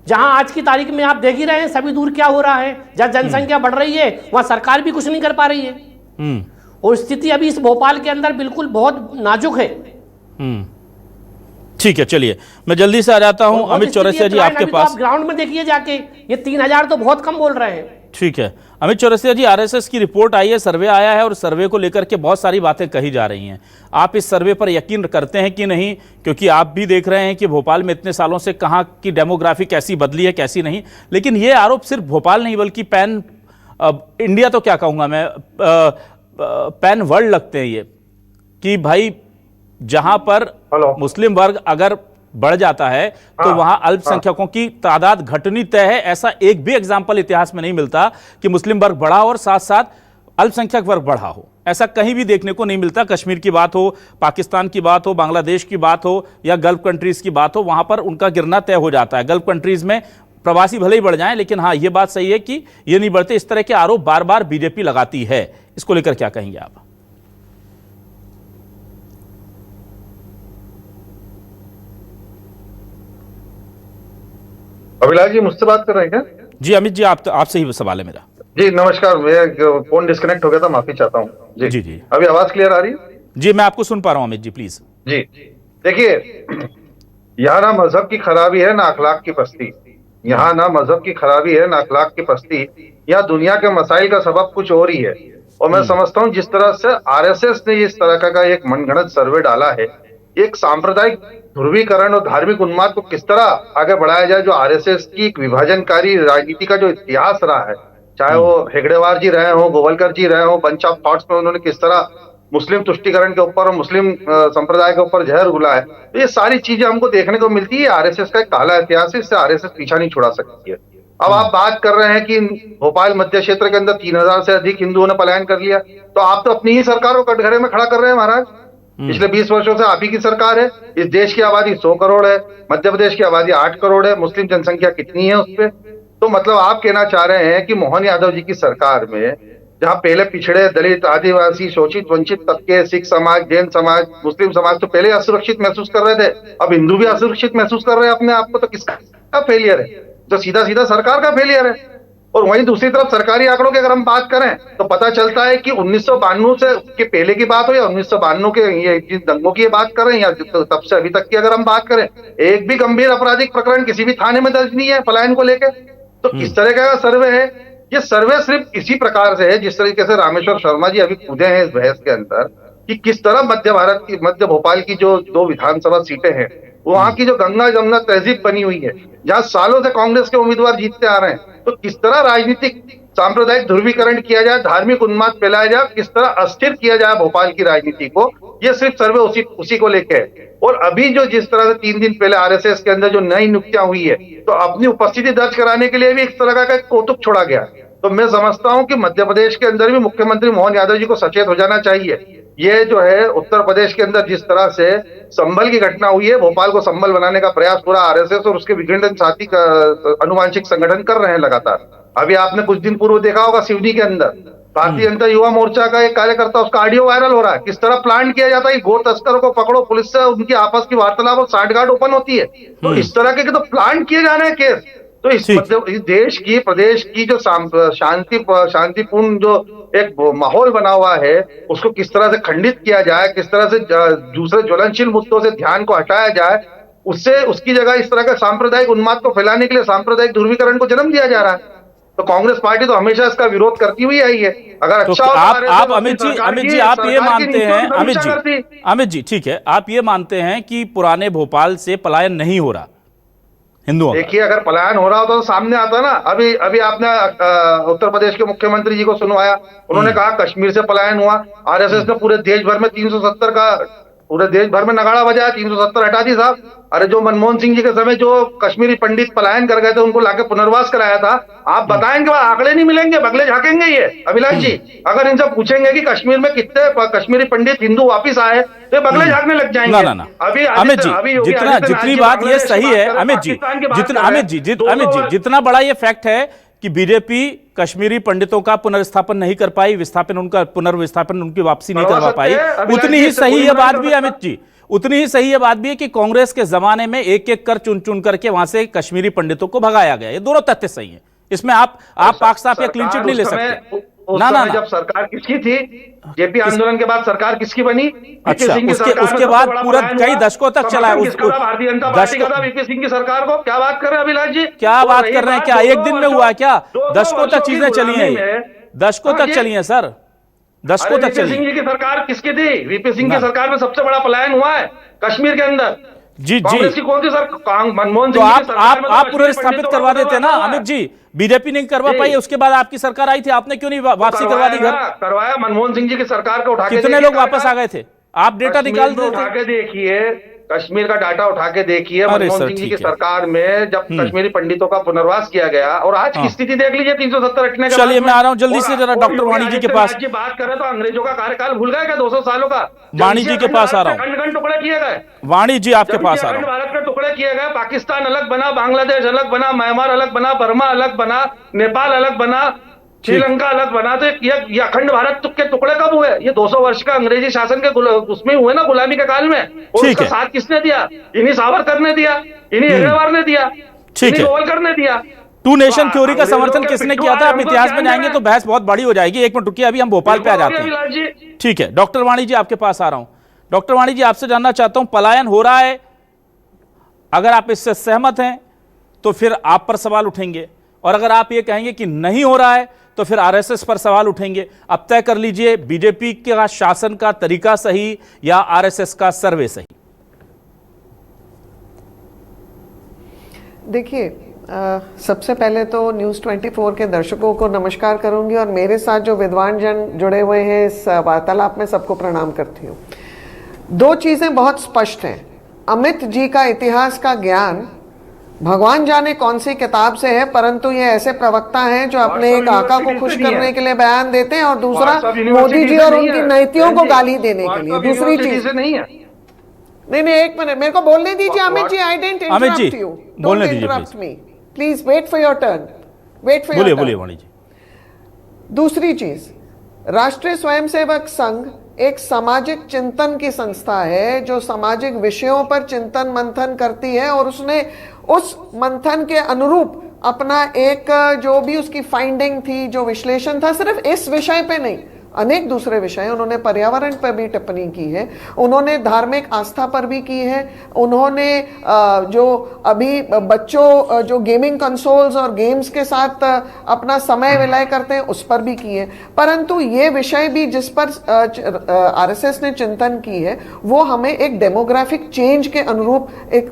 जहां आज की तारीख में आप देख ही रहे हैं सभी दूर क्या हो रहा है, जहां जनसंख्या बढ़ रही है वहां सरकार भी कुछ नहीं कर पा रही है। और स्थिति अभी इस भोपाल के अंदर बिल्कुल बहुत नाजुक है।
ठीक है, चलिए मैं जल्दी से आ जाता हूं अमित चौरसिया जी आपके पास।
आप ग्राउंड में देखिए जाके, ये 3000 तो बहुत कम बोल रहे हैं।
ठीक है। अमित चौरसिया जी, आरएसएस की रिपोर्ट आई है, सर्वे आया है और सर्वे को लेकर के बहुत सारी बातें कही जा रही हैं। आप इस सर्वे पर यकीन करते हैं कि नहीं? क्योंकि आप भी देख रहे हैं कि भोपाल में इतने सालों से कहाँ की डेमोग्राफी कैसी बदली है, कैसी नहीं। लेकिन ये आरोप सिर्फ भोपाल नहीं बल्कि पैन इंडिया तो क्या कहूँगा मैं, पैन वर्ल्ड लगते हैं ये, कि भाई जहां पर मुस्लिम वर्ग अगर बढ़ जाता है तो वहां अल्पसंख्यकों की तादाद घटनी तय है। ऐसा एक भी एग्जाम्पल इतिहास में नहीं मिलता कि मुस्लिम वर्ग बढ़ा और साथ साथ अल्पसंख्यक वर्ग बढ़ा हो। ऐसा कहीं भी देखने को नहीं मिलता। कश्मीर की बात हो, पाकिस्तान की बात हो, बांग्लादेश की बात हो या गल्फ कंट्रीज की बात हो, वहां पर उनका गिरना तय हो जाता है। गल्फ कंट्रीज में प्रवासी भले ही बढ़ जाएं, लेकिन हाँ, ये बात सही है कि ये नहीं बढ़ते। इस तरह के आरोप बार बार बीजेपी लगाती है। इसको लेकर क्या कहेंगे आप?
अभिलाष जी मुझसे बात कर रहे हैं क्या?
जी अमित जी, आपसे ही सवाल है मेरा।
जी नमस्कार, मैं फोन डिस्कनेक्ट हो गया था, माफी चाहता हूँ। जी
जी जी,
अभी आवाज क्लियर आ रही है?
जी मैं आपको सुन पा रहा हूँ अमित जी, प्लीज।
जी देखिए, यहाँ ना मजहब की खराबी है ना अखलाक की पस्ती। यहाँ ना मजहब की खराबी है ना अखलाक की पस्ती। यहाँ दुनिया के मसाइल का सबब कुछ और ही है। और मैं समझता हूँ जिस तरह से आरएसएस ने इस तरह का एक मनगढ़ंत सर्वे डाला है, एक सांप्रदायिक ध्रुवीकरण और धार्मिक उन्माद को किस तरह आगे बढ़ाया जाए, जो आरएसएस की एक विभाजनकारी राजनीति का जो इतिहास रहा है, चाहे वो हेगड़ेवार जी रहे हो, गोवलकर जी रहे हो, बंच ऑफ थॉट्स में उन्होंने किस तरह मुस्लिम तुष्टिकरण के ऊपर और मुस्लिम संप्रदाय के ऊपर जहर घुला है, तो ये सारी चीजें हमको देखने को मिलती है। आरएसएस का एक काला इतिहास है, इससे आरएसएस पीछा नहीं छुड़ा सकती है। अब आप बात कर रहे हैं कि भोपाल मध्य क्षेत्र के अंदर 3000 से अधिक हिंदुओं ने पलायन कर लिया, तो आप तो अपनी ही सरकार को कटघरे में खड़ा कर रहे हैं महाराज। पिछले 20 वर्षों से आप ही की सरकार है। इस देश की आबादी 100 करोड़ है, मध्य प्रदेश की आबादी 8 करोड़ है, मुस्लिम जनसंख्या कितनी है उस पर? तो मतलब आप कहना चाह रहे हैं कि मोहन यादव जी की सरकार में, जहां पहले पिछड़े, दलित, आदिवासी, शोषित, वंचित तबके, सिख समाज, जैन समाज, मुस्लिम समाज तो पहले असुरक्षित महसूस कर रहे थे, अब हिंदू भी असुरक्षित महसूस कर रहे हैं अपने आप को, तो किसका फेलियर है? तो सीधा सीधा सरकार का फेलियर है। और वहीं दूसरी तरफ सरकारी आंकड़ों की अगर हम बात करें तो पता चलता है कि 1992 से के पहले की बात हो या 1992 के ये जिन दंगों की बात करें या तब से अभी तक की अगर हम बात करें, एक भी गंभीर आपराधिक प्रकरण किसी भी थाने में दर्ज नहीं है पलायन को लेकर। तो किस तरह का सर्वे है ये? सर्वे सिर्फ इसी प्रकार से है जिस तरीके से रामेश्वर शर्मा जी अभी कूदे हैं इस बहस के अंदर, कि किस तरह मध्य भोपाल की जो 2 विधानसभा सीटें हैं, वहां की जो गंगा जमुना तहजीब बनी हुई है, जहां सालों से कांग्रेस के उम्मीदवार जीतते आ रहे हैं, तो किस तरह राजनीतिक सांप्रदायिक ध्रुवीकरण किया जाए, धार्मिक उन्माद फैलाया जाए, किस तरह अस्थिर किया जाए भोपाल की राजनीति को, ये सिर्फ सर्वे उसी को लेके है। और अभी जो जिस तरह से 3 दिन पहले आरएसएस के अंदर जो नई नियुक्तियां हुई है, तो अपनी उपस्थिति दर्ज कराने के लिए भी एक तरह का कौतुक छोड़ा गया। तो मैं समझता हूं कि मध्य प्रदेश के अंदर भी मुख्यमंत्री मोहन यादव जी को सचेत हो जाना चाहिए। ये जो है उत्तर प्रदेश के अंदर जिस तरह से संभल की घटना हुई है, भोपाल को संभल बनाने का प्रयास पूरा आरएसएस और उसके विघटन साथी का अनुवांशिक संगठन कर रहे हैं लगातार। अभी आपने कुछ दिन पूर्व देखा होगा सिवनी के अंदर भारतीय जनता युवा मोर्चा का एक कार्यकर्ता, उसका ऑडियो वायरल हो रहा है, किस तरह प्लान किया जाता है गो तस्करों को पकड़ो, पुलिस से उनकी आपस की वार्तालाप और साठगांठ ओपन होती है। तो इस तरह के तो प्लान किए जाने हैं केस। तो इस देश की, प्रदेश की जो शांतिपूर्ण जो एक माहौल बना हुआ है, उसको किस तरह से खंडित किया जाए, किस तरह से दूसरे ज्वलनशील मुद्दों से ध्यान को हटाया जाए, उससे उसकी जगह इस तरह का सांप्रदायिक उन्माद को फैलाने के लिए सांप्रदायिक ध्रुवीकरण को जन्म दिया जा रहा है। तो कांग्रेस पार्टी तो हमेशा इसका विरोध करती हुई आई है। अगर
तो
अच्छा
आप अमित जी आप ये मानते हैं, अमित जी ठीक है, आप ये मानते हैं कि पुराने भोपाल से पलायन नहीं हो रहा हिंदुओं?
देखिए, अगर पलायन हो रहा होता तो सामने आता ना। अभी आपने उत्तर प्रदेश के मुख्यमंत्री जी को सुनवाया, उन्होंने कहा कश्मीर से पलायन हुआ। आरएसएस ने पूरे देश भर में 370 का पूरे देश भर में नगाड़ा बजाया, 370 हटा दी साहब। अरे जो मनमोहन सिंह जी के समय जो कश्मीरी पंडित पलायन कर गए थे, उनको लाके पुनर्वास कराया था। आप बताएंगे, आंकड़े नहीं मिलेंगे, बगले झाकेंगे ये अभिलाष जी। अगर इनसे पूछेंगे कि कश्मीर में कितने कश्मीरी पंडित हिंदू वापिस आए, तो बगले झाकने लग जाएंगे।
ना। अमित जी, जितनी बात ये सही है, अमित जी जितना बड़ा ये फैक्ट है कि बीजेपी कश्मीरी पंडितों का पुनर्स्थापन नहीं कर पाई, पुनर्विस्थापन उनकी वापसी नहीं करवा पाई, उतनी ही सही ये बात भी है अमित जी, उतनी ही सही ये बात भी है कि कांग्रेस के जमाने में एक एक कर चुन करके वहां से कश्मीरी पंडितों को भगाया गया। ये दोनों तथ्य सही है, इसमें आप पाक साफ या क्लीन चिट नहीं ले सकते।
उस समय जब सरकार किसकी थी, जेपी आंदोलन के बाद सरकार किसकी बनी?
अच्छा, उसके बाद पूरा कई दशकों तक चला है।
उसको भारतीय जनता पार्टी का था, वीपी सिंह की सरकार को। क्या बात कर रहे हैं अभिलाष जी?
क्या बात कर रहे हैं? क्या एक दिन में हुआ? क्या दशकों तक चीजें चली हैं? दशकों तक चली हैं सर, दशकों तक चली।
वीपी सिंह जी की सरकार किसकी थी? वीपी सिंह की सरकार में सबसे बड़ा पलायन हुआ है कश्मीर के अंदर।
जी
कांग्रेस की कौन सी सरकार? मनमोहन
तो
सिंह की सरकार में
आप पुनर्स्थापित करवा देते ना अमित जी, बीजेपी नहीं करवा पाई, उसके बाद आपकी सरकार आई थी, आपने क्यों नहीं वापसी करवा दी? घर
करवाया, मनमोहन सिंह जी की सरकार को उठा के
कितने लोग वापस आ गए थे? आप डेटा निकाल देते।
उठा के देखिए, कश्मीर का डाटा उठा के देखिए। मनमोहन सिंह जी की सरकार में जब कश्मीरी पंडितों का पुनर्वास किया गया, और आज की स्थिति देख लीजिए 370 हटने के बाद।
चलिए मैं आ रहा हूं जल्दी से जरा डॉक्टर वाणी जी के पास।
बात करें तो अंग्रेजों का कार्यकाल भूल गए क्या? 200 सालों का।
वाणी जी के पास आ रहा हूं।
खंड टुकड़े किए गए।
वाणी जी आपके पास आ रहा हूं।
भारत के टुकड़े किए गए, पाकिस्तान अलग बना, बांग्लादेश अलग बना, म्यांमार अलग बना, बर्मा अलग बना, नेपाल अलग बना, श्रीलंका अलग बना। तो ये अखंड भारत के टुकड़े कब हुए? ये 200 वर्ष का अंग्रेजी शासन के उसमें हुए ना, गुलामी के काल में। और उसका साथ किसने दिया? इन्हीं सावरकर ने दिया, इन्हीं हेगड़ेवार ने दिया, इन्हीं गोवलकर ने दिया।
टू नेशन थ्योरी का समर्थन किसने किया था? आप इतिहास में जाएंगे तो बहस बहुत बड़ी हो जाएगी। एक मिनट रुकिए, अभी हम भोपाल पे आ जाते हैं। ठीक है, डॉक्टर वाणी जी आपके पास आ रहा हूं। डॉक्टर वाणी जी, आपसे जानना चाहता हूं, पलायन हो रहा है, अगर आप इससे सहमत हैं तो फिर आप पर सवाल उठेंगे, और अगर आप ये कहेंगे कि नहीं हो रहा है तो फिर आरएसएस पर सवाल उठेंगे। अब तय कर लीजिए, बीजेपी का शासन का तरीका सही या आरएसएस का सर्वे सही?
देखिए, सबसे पहले तो न्यूज़ 24 के दर्शकों को नमस्कार करूंगी, और मेरे साथ जो विद्वान जन जुड़े हुए हैं इस वार्तालाप में, सबको प्रणाम करती हूँ। दो चीजें बहुत स्पष्ट हैं। अमित जी का इतिहास का ज्ञान भगवान जाने कौन सी किताब से है, परंतु ये ऐसे प्रवक्ता हैं जो अपने एक आका को खुश करने के लिए बयान देते हैं, और दूसरा मोदी जी और उनकी नीतियों को गाली देने के लिए। दूसरी चीज नहीं, एक मिनट, मेरे को बोलने दीजिए Amit ji. I didn't interrupt you, don't interrupt me please, wait for your turn, wait for your turn. बोलिए वाणी जी। दूसरी चीज, राष्ट्रीय स्वयंसेवक संघ एक सामाजिक चिंतन की संस्था है जो सामाजिक विषयों पर चिंतन मंथन करती है, और उसने उस मंथन के अनुरूप अपना एक जो भी उसकी फाइंडिंग थी, जो विश्लेषण था, सिर्फ इस विषय पे नहीं, अनेक दूसरे विषय, उन्होंने पर्यावरण पर भी टिप्पणी की है, उन्होंने धार्मिक आस्था पर भी की है, उन्होंने जो अभी बच्चों जो गेमिंग कंसोल्स और गेम्स के साथ अपना समय विलय करते हैं उस पर भी की है। परंतु ये विषय भी जिस पर आरएसएस ने चिंतन की है, वो हमें एक डेमोग्राफिक चेंज के अनुरूप एक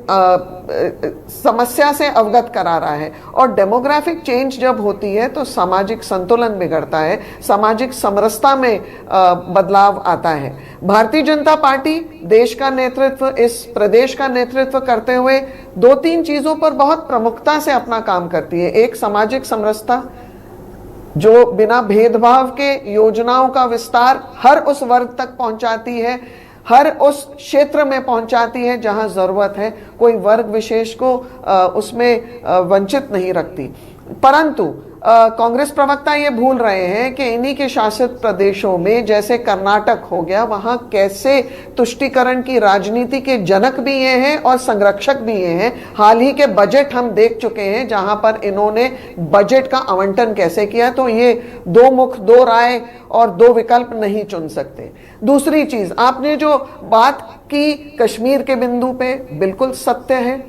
समस्या से अवगत करा रहा है। और डेमोग्राफिक चेंज जब होती है तो सामाजिक संतुलन बिगड़ता है, सामाजिक समरसता में बदलाव आता है। भारतीय जनता पार्टी देश का नेतृत्व, इस प्रदेश का नेतृत्व करते हुए दो तीन चीजों पर बहुत प्रमुखता से अपना काम करती है। एक, सामाजिक समरसता, जो बिना भेदभाव के योजनाओं का विस्तार हर उस वर्ग तक पहुंचाती है, हर उस क्षेत्र में पहुंचाती है जहां जरूरत है, कोई वर्ग विशेष को उसमें वंचित नहीं रखती। परंतु कांग्रेस प्रवक्ता ये भूल रहे हैं कि इन्हीं के शासित प्रदेशों में, जैसे कर्नाटक हो गया, वहां कैसे तुष्टीकरण की राजनीति के जनक भी ये हैं और संरक्षक भी ये हैं। हाल ही के बजट हम देख चुके हैं जहां पर इन्होंने बजट का आवंटन कैसे किया। तो ये दो मुख, दो राय और दो विकल्प नहीं चुन सकते। दूसरी चीज, आपने जो बात की कश्मीर के बिंदु पे, बिल्कुल सत्य है।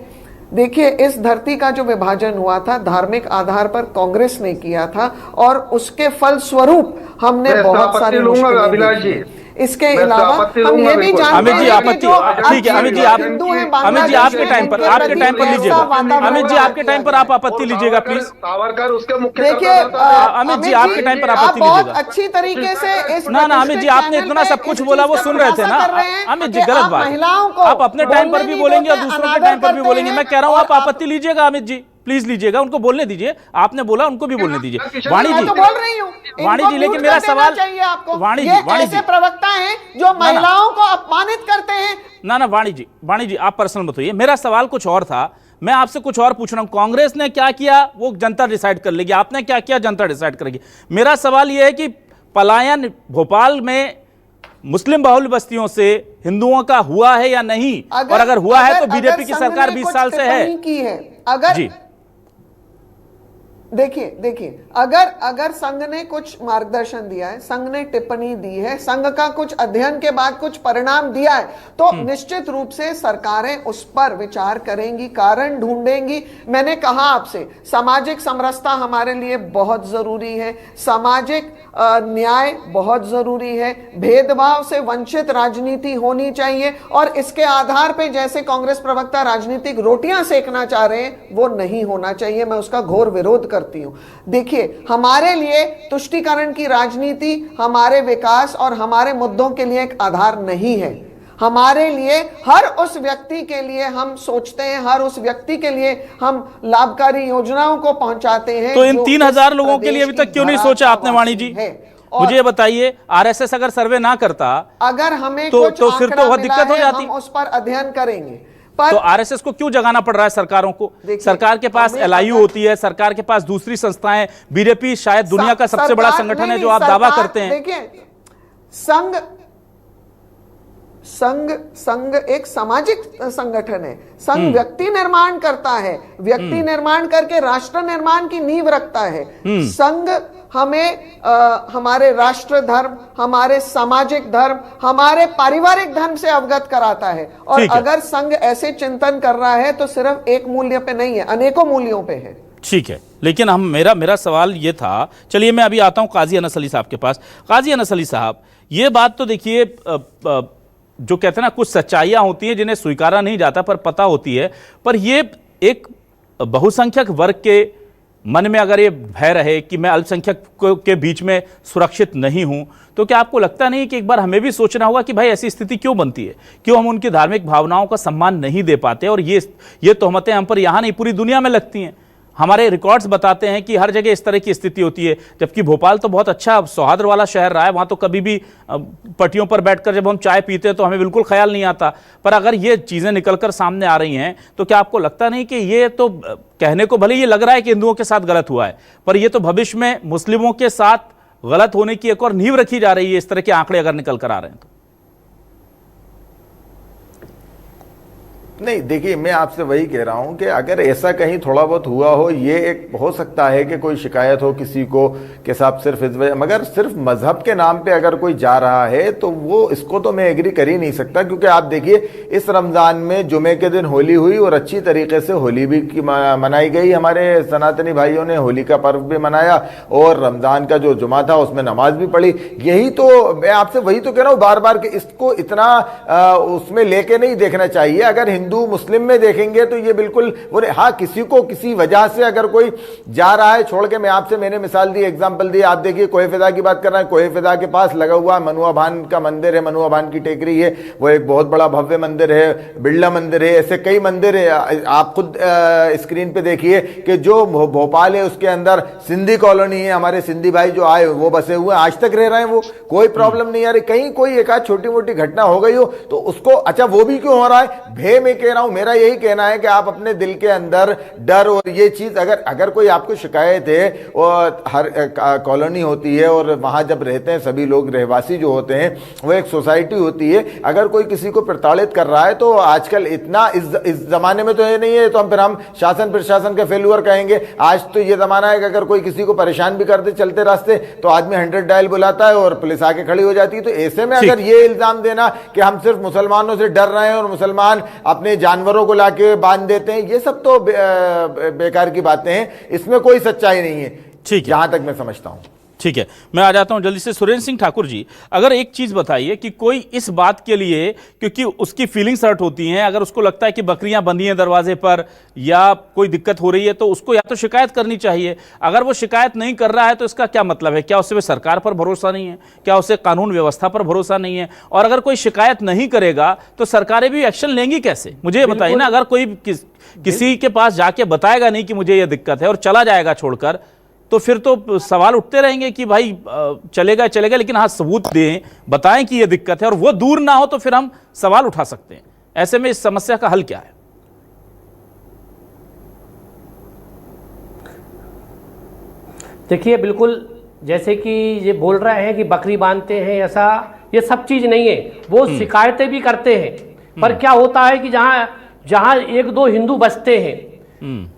देखिए, इस धरती का जो विभाजन हुआ था धार्मिक आधार पर कांग्रेस ने किया था, और उसके फलस्वरूप हमने बहुत सारे
अभिलाष जी,
इसके अलावा हम ये भी जानते हैं कि जो
ठीक है अमित जी, आप आपके टाइम पर लीजिएगा। अमित जी आपके टाइम पर आप आपत्ति लीजिएगा प्लीज।
सावरकर उसके मुख्य।
देखिए
अमित जी आपके टाइम पर आपत्ति लीजिएगा।
बहुत अच्छी तरीके से इस
ना अमित जी, आपने इतना सब कुछ बोला, वो सुन रहे थे ना। अमित जी गलत बात, आप अपने टाइम पर भी बोलेंगे और दूसरों के टाइम पर भी बोलेंगे। मैं कह रहा हूँ आप आपत्ति लीजिएगा। अमित जी प्लीज लीजिएगा, उनको बोलने दीजिए। आपने बोला, उनको भी बोलने दीजिए। वाणी जी,
तो बोल रही हूँ,
वाणी जी, लेकिन मेरा सवाल
चाहिए आपको।
वाणी जी,
ऐसे प्रवक्ता हैं जो महिलाओं को अपमानित करते हैं।
ना वाणी जी आप पर्सनल मत होइए। मेरा सवाल कुछ और था, मैं आपसे कुछ और पूछ रहा हूं। कांग्रेस ने क्या किया वो जनता डिसाइड कर लेगी, आपने क्या किया जनता डिसाइड करेगी। मेरा सवाल यह है कि पलायन भोपाल में मुस्लिम बहुल बस्तियों से हिंदुओं का हुआ है या नहीं, और अगर हुआ है तो बीजेपी की सरकार 20 साल से है।
अगर
जी
देखिए अगर संघ ने कुछ मार्गदर्शन दिया है, संघ ने टिप्पणी दी है, संघ का कुछ अध्ययन के बाद कुछ परिणाम दिया है, तो निश्चित रूप से सरकारें उस पर विचार करेंगी, कारण ढूंढेंगी। मैंने कहा आपसे, सामाजिक समरसता हमारे लिए बहुत जरूरी है, सामाजिक न्याय बहुत जरूरी है, भेदभाव से वंचित राजनीति होनी चाहिए, और इसके आधार पे जैसे कांग्रेस प्रवक्ता राजनीतिक रोटियां सेकना चाह रहे हैं वो नहीं होना चाहिए। मैं उसका घोर विरोध करती हूं। देखिए, हमारे लिए तुष्टीकरण की राजनीति हमारे विकास और हमारे मुद्दों के लिए एक आधार नहीं है। हमारे लिए हर उस व्यक्ति के लिए हम सोचते हैं, हर उस व्यक्ति के लिए हम लाभकारी योजनाओं को पहुंचाते हैं।
तो इन 3000 लोगों के लिए अभी तक क्यों नहीं सोचा आपने, वाणी जी? मुझे ये बताइए, आरएसएस अगर सर्वे ना करता,
अगर हमें
तो
कुछ
फिर तो बहुत दिक्कत हो जाती।
हम उस पर अध्ययन करेंगे।
तो आरएसएस को क्यों जगाना पड़ रहा है सरकारों को? सरकार के पास एलआईयू होती है, सरकार के पास दूसरी संस्थाएं, बीजेपी शायद दुनिया का सबसे बड़ा संगठन है जो आप दावा करते हैं।
देखिए, संघ एक सामाजिक संगठन है। संघ व्यक्ति निर्माण करता है, व्यक्ति निर्माण करके राष्ट्र निर्माण की नींव रखता है। संघ हमें हमारे राष्ट्र धर्म, हमारे सामाजिक धर्म, हमारे पारिवारिक धर्म से अवगत कराता है। और अगर संघ ऐसे चिंतन कर रहा है तो सिर्फ एक मूल्य पे नहीं है, अनेकों मूल्यों पे है।
ठीक है, लेकिन मेरा सवाल ये था, चलिए मैं अभी आता हूं काजी अनस अली साहब के पास। काजी अनस अली साहब, ये बात तो देखिए, जो कहते हैं ना, कुछ सच्चाइयां होती हैं जिन्हें स्वीकारा नहीं जाता पर पता होती है, पर ये एक बहुसंख्यक वर्ग के मन में अगर ये भय रहे कि मैं अल्पसंख्यक के बीच में सुरक्षित नहीं हूं, तो क्या आपको लगता नहीं कि एक बार हमें भी सोचना होगा कि भाई ऐसी स्थिति क्यों बनती है, क्यों हम उनकी धार्मिक भावनाओं का सम्मान नहीं दे पाते? और ये तोहमतें हम पर यहां नहीं पूरी दुनिया में लगती हैं। हमारे रिकॉर्ड्स बताते हैं कि हर जगह इस तरह की स्थिति होती है, जबकि भोपाल तो बहुत अच्छा सौहार्द वाला शहर रहा है, वहां तो कभी भी पटियों पर बैठकर जब हम चाय पीते हैं तो हमें बिल्कुल ख्याल नहीं आता। पर अगर ये चीजें निकलकर सामने आ रही हैं तो क्या आपको लगता नहीं कि ये तो कहने को भले ये लग रहा है कि हिंदुओं के साथ गलत हुआ है, पर यह तो भविष्य में मुस्लिमों के साथ गलत होने की एक और नींव रखी जा रही है, इस तरह के आंकड़े अगर निकल कर आ रहे हैं तो?
नहीं, देखिए, मैं आपसे वही कह रहा हूं कि अगर ऐसा कहीं थोड़ा बहुत हुआ हो, ये एक हो सकता है कि कोई शिकायत हो किसी को के साथ सिर्फ इस वजह, मगर सिर्फ मजहब के नाम पे अगर कोई जा रहा है तो वो इसको तो मैं एग्री कर ही नहीं सकता। क्योंकि आप देखिए, इस रमजान में जुमे के दिन होली हुई और अच्छी तरीके से होली भी मनाई गई। हमारे सनातनी भाइयों ने होली का पर्व भी मनाया और रमजान का जो जुमा था उसमें नमाज भी पढ़ी। यही तो मैं आपसे वही तो कह रहा हूँ बार बार कि इसको इतना उसमें लेके नहीं देखना चाहिए। अगर हिंदू मुस्लिम में देखेंगे तो ये बिल्कुल वो, हाँ, किसी को किसी वजह से अगर कोई जा रहा है छोड़ के, मैंने मिसाल दी, एग्जांपल दी, आप देखिए कोहे फिदा की बात कर रहे हैं, कोहे फिदा के पास लगा हुआ मनुआ भान का मंदिर है, मनुआ भान की टेकरी है, वो एक बहुत बड़ा भव्य मंदिर है, बिरला मंदिर है, ऐसे कई मंदिर है। आप खुद स्क्रीन पे देखिए कि जो भोपाल है उसके अंदर सिंधी कॉलोनी है, हमारे सिंधी भाई जो आए वो बसे हुए आज तक रह रहे हैं, वो कोई प्रॉब्लम नहीं आ रही। कहीं कोई एक आध छोटी मोटी घटना हो गई हो तो उसको, अच्छा वो भी क्यों हो रहा है? भय में कह रहा हूं, मेरा यही कहना है कि आप अपने दिल के अंदर डर और ये चीज, अगर कोई आपको शिकायत है, और हर कॉलोनी होती है और वहां जब रहते हैं सभी लोग, रहवासी जो होते हैं, वो एक सोसाइटी होती है, अगर कोई किसी को प्रताड़ित कर रहा है तो आजकल इतना इस जमाने में तो ये नहीं है, तो हम शासन प्रशासन के फेल्यूर कहेंगे। आज तो ये जमाना है कि अगर कोई किसी को परेशान भी कर दे चलते रास्ते तो आदमी 100 डायल बुलाता है और पुलिस आके खड़ी हो जाती है। तो ऐसे में अगर ये इल्जाम देना कि हम सिर्फ मुसलमानों से डर रहे हैं और मुसलमान अपने जानवरों को लाके बांध देते हैं, ये सब तो बेकार की बातें हैं, इसमें कोई सच्चाई नहीं है, ठीक है, जहां तक मैं समझता हूं।
ठीक है, मैं आ जाता हूं जल्दी से। सुरेंद्र सिंह ठाकुर जी, अगर एक चीज बताइए कि कोई इस बात के लिए, क्योंकि उसकी फीलिंग्स हर्ट होती हैं, अगर उसको लगता है कि बकरियां बंधी हैं दरवाजे पर या कोई दिक्कत हो रही है तो उसको या तो शिकायत करनी चाहिए। अगर वो शिकायत नहीं कर रहा है तो इसका क्या मतलब है? क्या उसे सरकार पर भरोसा नहीं है? क्या उसे कानून व्यवस्था पर भरोसा नहीं है? और अगर कोई शिकायत नहीं करेगा तो सरकारें भी एक्शन लेंगी कैसे? मुझे ये बताइए ना, अगर कोई किसी के पास जाके बताएगा नहीं कि मुझे ये दिक्कत है और चला जाएगा छोड़कर, तो फिर तो सवाल उठते रहेंगे कि भाई चलेगा, लेकिन हाँ सबूत दें, बताएं कि ये दिक्कत है, और वो दूर ना हो तो फिर हम सवाल उठा सकते हैं। ऐसे में इस समस्या का हल क्या है?
देखिए, बिल्कुल जैसे कि ये बोल रहे हैं कि बकरी बांधते हैं, ऐसा ये सब चीज नहीं है। वो शिकायतें भी करते हैं, पर क्या होता है कि जहां 1-2 हिंदू बसते हैं,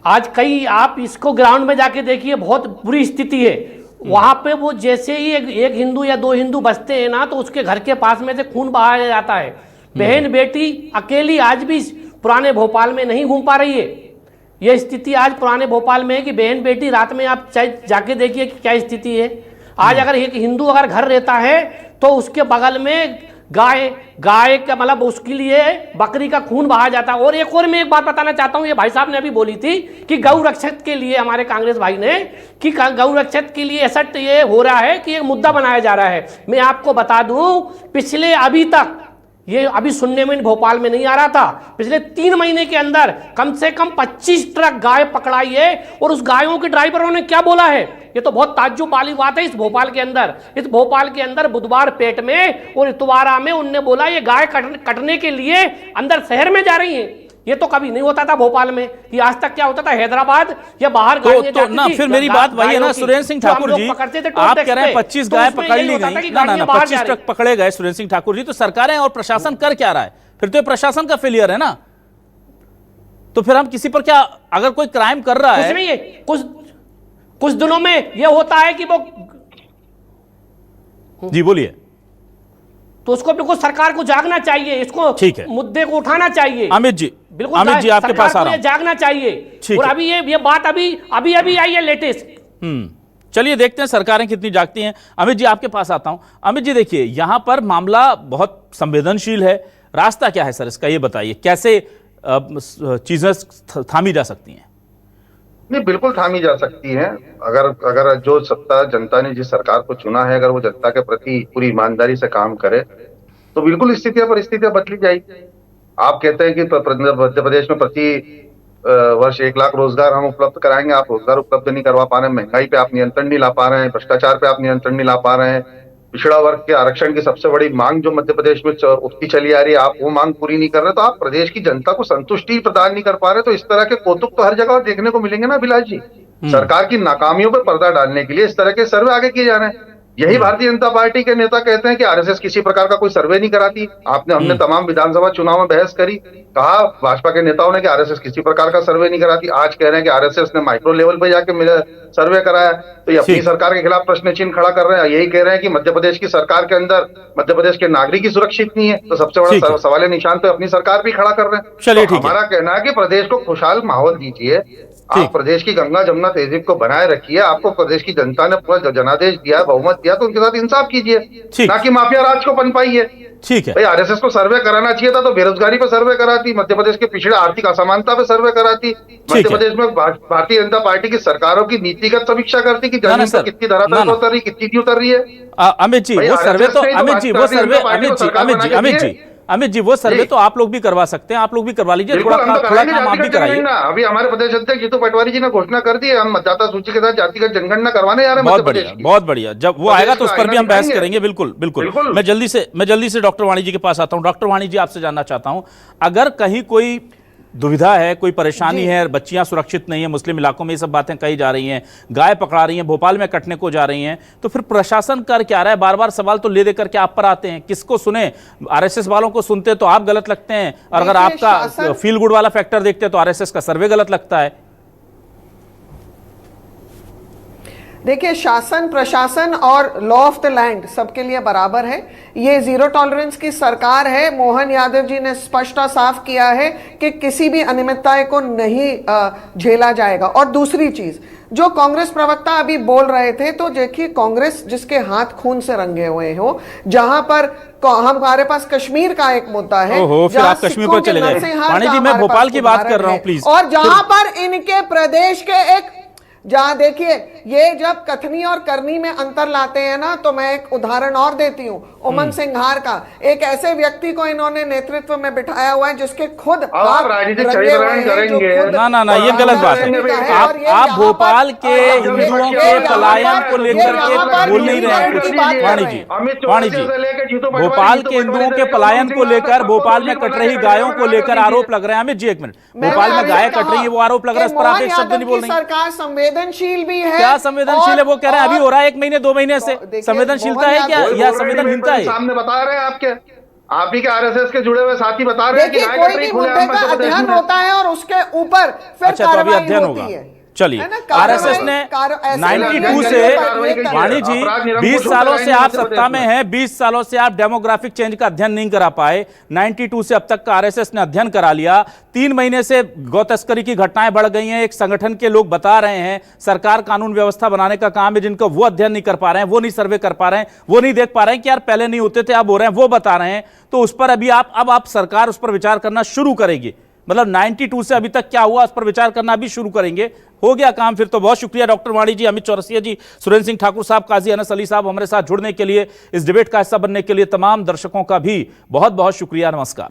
आज कई आप इसको ग्राउंड में जाके देखिए, बहुत बुरी स्थिति है वहां पे। वो जैसे ही एक हिंदू या दो हिंदू बसते हैं ना, तो उसके घर के पास में से खून बहाया जाता है। बहन बेटी अकेली आज भी पुराने भोपाल में नहीं घूम पा रही है। यह स्थिति आज पुराने भोपाल में है कि बहन बेटी रात में आप चाहे जाके देखिए कि क्या स्थिति है। आज अगर एक हिंदू अगर घर रहता है तो उसके बगल में गाय का मतलब उसके लिए बकरी का खून बहाया जाता है। और मैं एक बात बताना चाहता हूं, ये भाई साहब ने अभी बोली थी कि गौ रक्षक के लिए, हमारे कांग्रेस भाई ने, कि गौ रक्षक के लिए ऐसा ये हो रहा है कि एक मुद्दा बनाया जा रहा है। मैं आपको बता दूं, पिछले अभी तक ये अभी सुनने में भोपाल में नहीं आ रहा था, पिछले 3 महीने के अंदर कम से कम 25 ट्रक गाय पकड़ाई है। और उस गायों के ड्राइवरों ने क्या बोला है, ये तो बहुत ताज्जुब वाली बात है। इस भोपाल के अंदर बुधवार पेट में और इतवारा में उनने बोला ये गाय कटने के लिए अंदर शहर में जा रही है। ये तो कभी नहीं होता था भोपाल में। ये आज तक क्या होता था, हैदराबाद या बाहर
ना फिर मेरी बात वही है ना सुरेंद्र सिंह ठाकुर जी, आप कह रहे हैं 25 गाय पकड़ ली गई, ना 25 ट्रक पकड़े गए सुरेंद्र सिंह ठाकुर जी, तो सरकारें और प्रशासन कर क्या रहा है? फिर तो ये प्रशासन का फेलियर है ना। तो फिर हम किसी पर क्या, अगर कोई क्राइम कर रहा है,
कुछ दिनों में ये होता है कि वो,
जी बोलिए,
तो उसको बिल्कुल सरकार को जागना चाहिए, इसको
ठीक है,
मुद्दे को उठाना चाहिए।
अमित जी,
बिल्कुल
अमित जी आपके पास आ रहा हूं,
जागना चाहिए। और अभी ये बात अभी आई है लेटेस्ट।
चलिए देखते हैं सरकारें कितनी जागती हैं। अमित जी आपके पास आता हूं। अमित जी देखिए, यहां पर मामला बहुत संवेदनशील है, रास्ता क्या है सर इसका, ये बताइए, कैसे चीजें थामी जा सकती हैं?
नहीं, बिल्कुल थामी जा सकती हैं। अगर जो सत्ता, जनता ने जिस सरकार को चुना है, अगर वो जनता के प्रति पूरी ईमानदारी से काम करे तो बिल्कुल परिस्थितियां बदली जाएगी। आप कहते हैं कि मध्य प्रदेश में प्रति वर्ष 1 लाख रोजगार हम उपलब्ध कराएंगे। आप रोजगार उपलब्ध नहीं करवा पा रहे हैं, महंगाई पे आप नियंत्रण नहीं ला पा रहे हैं, भ्रष्टाचार पे आप नियंत्रण नहीं ला पा रहे हैं, पिछड़ा वर्ग के आरक्षण की सबसे बड़ी मांग जो मध्य प्रदेश में उठती चली आ रही है, आप वो मांग पूरी नहीं कर रहे, तो आप प्रदेश की जनता को संतुष्टि प्रदान नहीं कर पा रहे। तो इस तरह के कौतुक तो हर जगह देखने को मिलेंगे ना अभिलाष जी। सरकार की नाकामियों पर पर्दा डालने के लिए इस तरह के सर्वे आगे किए जा रहे हैं। यही भारतीय जनता पार्टी के नेता कहते हैं कि आरएसएस किसी प्रकार का कोई सर्वे नहीं कराती। हमने तमाम विधानसभा चुनाव में बहस करी, कहा भाजपा के नेताओं ने कि आरएसएस किसी प्रकार का सर्वे नहीं कराती। आज कह रहे हैं कि आरएसएस ने माइक्रो लेवल पे जाके सर्वे कराया, तो ये अपनी सरकार के खिलाफ प्रश्न चिन्ह खड़ा कर रहे हैं। यही कह रहे हैं कि मध्य प्रदेश की सरकार के अंदर मध्य प्रदेश के नागरिक ही सुरक्षित नहीं है, तो सबसे बड़ा सवाल निशान पे अपनी सरकार भी खड़ा कर रहे हैं।
चलिए
तो हमारा कहना है कि प्रदेश को खुशहाल माहौल दीजिए, आप प्रदेश की गंगा जमुना तहजीब को बनाए रखिए। आपको प्रदेश की जनता ने पूरा जनादेश दिया, बहुमत दिया, तो उनके साथ इंसाफ कीजिए, ना कि माफिया राज को पनपाइए।
ठीक है
भाई, आरएसएस को सर्वे कराना चाहिए था तो बेरोजगारी पे सर्वे कराती, मध्य प्रदेश के पिछड़े आर्थिक असमानता पे सर्वे कराती, मध्य प्रदेश में भारतीय जनता पार्टी की सरकारों की नीतिगत समीक्षा करती कि जमीन पर कितनी धरातल पर उतर रही, कितनी नहीं उतर रही है।
अमित जी वो सर्वे तो अमित जी वो सर्वे तो आप लोग भी करवा सकते हैं, आप लोग भी करवा लीजिए, थोड़ा काम आप भी कराइए।
अभी हमारे प्रदेश अध्यक्ष जीतू पटवारी जी ने घोषणा कर दी है, हम मतदाता सूची के साथ जातिगत जनगणना करवाने जा रहे हैं।
बहुत बढ़िया, जब वो आएगा तो उस पर भी हम बहस करेंगे। बिल्कुल। मैं जल्दी से डॉक्टर वाणी जी के पास आता हूं। डॉक्टर वाणी जी, आपसे जानना चाहता हूं, अगर कहीं कोई दुविधा है, कोई परेशानी है, बच्चियां सुरक्षित नहीं है, मुस्लिम इलाकों में ये सब बातें कही जा रही हैं, गाय पकड़ा रही हैं, भोपाल में कटने को जा रही हैं, तो फिर प्रशासन कर क्या रहा है? बार बार सवाल तो ले दे करके आप पर आते हैं, किसको सुने? आरएसएस वालों को सुनते तो आप गलत लगते हैं, और अगर आपका फील गुड वाला फैक्टर देखते हैं तो आरएसएस का सर्वे गलत लगता है।
देखिए, शासन, प्रशासन और लॉ ऑफ द लैंड सबके लिए बराबर है। ये जीरो टॉलरेंस की सरकार है। मोहन यादव जी ने स्पष्ट और साफ किया है कि किसी भी अनियमितता को नहीं झेला जाएगा। और दूसरी चीज, जो कांग्रेस प्रवक्ता अभी बोल रहे थे, तो देखिए, कांग्रेस जिसके हाथ खून से रंगे हुए हो, जहां पर हमारे पास कश्मीर का एक मुद्दा है,
फिर आप कश्मीर पर चले गए। वाणी जी, मैं भोपाल की बात कर रहा हूं, प्लीज।
और जहां पर इनके प्रदेश के एक, जहां देखिए, ये जब कथनी और करनी में अंतर लाते हैं ना, तो मैं एक उदाहरण और देती हूं, उमंग सिंघार का। एक ऐसे व्यक्ति को इन्होंने नेतृत्व में बिठाया हुआ है जिसके खुद
राजनीतिक चरित्रहरण करेंगे।
ना, ये गलत बात है। आप भोपाल के हिंदुओं के पलायन को लेकर के बोल नहीं रहे हैं कुछ। वाणी जी, भोपाल के हिंदुओं के पलायन को लेकर, भोपाल में कट रही गायों को लेकर आरोप लग रहे हैं। अमित जी, एक मिनट, भोपाल में गाय कट रही है, वो आरोप लग रहा है, इस पर आप एक शब्द नहीं बोल रहे।
सरकार संवेदनशील भी है।
क्या संवेदनशील है? वो कह रहे हैं अभी हो रहा है 1 महीने 2 महीने से। संवेदनशीलता है क्या या संवेदनहीनता है?
सामने बता रहे हैं आपके। आप ही के आरएसएस के जुड़े हुए साथी बता रहे हैं कि
देखिए,
नाय
कोई
कटरी
भी
खुले
मुद्दे
आम
का
मध्य प्रदेश
अध्ययन
में
होता है और उसके ऊपर फिर
अच्छा, तो अभी
कार्रवाई
अध्ययन
होती
होगा।
है।
चलिए,
है ना?
आरएसएस ने
ऐसे
92
कार्रवाई
से
करनी है।
वाणी जी
अपराध निरंकुश
20
होता
सालों
है
से आप
मध्य प्रदेश
सत्ता में
में।
हैं, 20 सालों से आप डेमोग्राफिक चेंज का अध्ययन नहीं करा पाए। 92 से अब तक का आरएसएस ने अध्ययन करा लिया। 3 महीने से गौ तस्करी की घटनाएं बढ़ गई हैं। एक संगठन के लोग बता रहे हैं सरकार कानून व्यवस्था बनाने का काम है, जिनको वो अध्ययन नहीं कर पा रहे हैं, वो नहीं सर्वे कर पा रहे हैं, वो नहीं देख पा रहे हैं कि यार पहले नहीं होते थे अब हो रहे हैं, वो बता रहे हैं। तो उस पर अभी आप सरकार उस पर विचार करना शुरू करेगी। मतलब 92 से अभी तक क्या हुआ उस पर विचार करना अभी शुरू करेंगे। हो गया काम फिर तो। बहुत शुक्रिया डॉक्टर वाणी जी, अमित चौरसिया जी, सुरेंद्र सिंह ठाकुर साहब, काजी अनस अली साहब हमारे साथ जुड़ने के लिए, इस डिबेट का हिस्सा बनने के लिए। तमाम दर्शकों का भी बहुत बहुत शुक्रिया। नमस्कार।